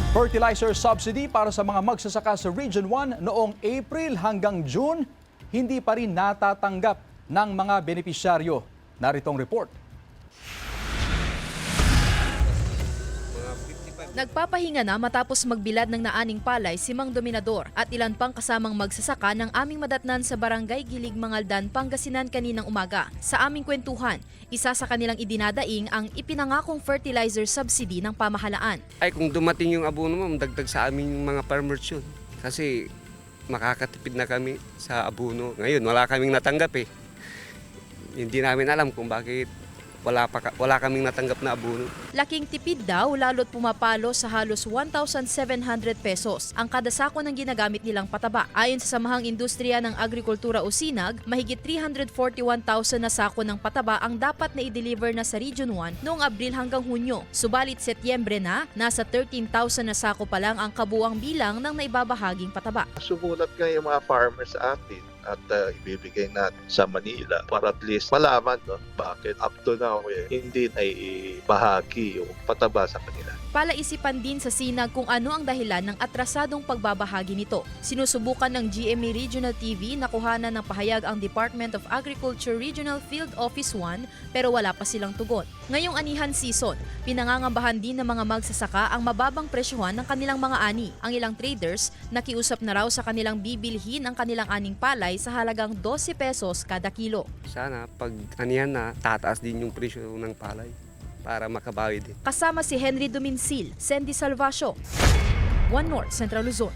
Fertilizer subsidy para sa mga magsasaka sa Region 1 noong April hanggang June, hindi pa rin natatanggap ng mga benepisyaryo. Naritong report. Nagpapahinga na matapos magbilad ng naaning palay si Mang Dominador at ilan pang kasamang magsasaka ng aming madatnan sa Barangay Gilig, Mangaldan, Pangasinan kaninang umaga. Sa aming kwentuhan, isa sa kanilang idinadaing ang ipinangakong fertilizer subsidy ng pamahalaan. Ay kung dumating yung abono mo, dagdag sa aming mga farmers yun. Kasi makakatipid na kami sa abono. Ngayon wala kaming natanggap eh. Hindi namin alam kung bakit wala kaming natanggap na abono. Laking tipid daw lalo't pumapalo sa halos 1,700 pesos ang kada sako ng ginagamit nilang pataba. Ayon sa Samahang Industriya ng Agrikultura o SINAG, mahigit 341,000 na sako ng pataba ang dapat na i-deliver na sa Region 1 noong Abril hanggang Hunyo. Subalit Setyembre na, nasa 13,000 na sako pa lang ang kabuang bilang ng naibabahaging pataba. Sumulat nga yung mga farmers sa atin at ibibigay natin sa Manila para at least malaman bakit up to now hindi na ibahagi yung pataba sa kanila. Palaisipan din sa SINAG kung ano ang dahilan ng atrasadong pagbabahagi nito. Sinusubukan ng GMA Regional TV na kuhanan ng pahayag ang Department of Agriculture Regional Field Office 1 pero wala pa silang tugon. Ngayong anihan season, pinangangambahan din ng mga magsasaka ang mababang presyohan ng kanilang mga ani. Ang ilang traders nakiusap na raw sa kanilang bibilhin ang kanilang aning palay sa halagang 12 pesos kada kilo. Sana pag anihan na, tataas din yung presyo ng palay para makabawi din. Kasama si Henry Duminsil, Sandy Salvacio, One North, Central Luzon.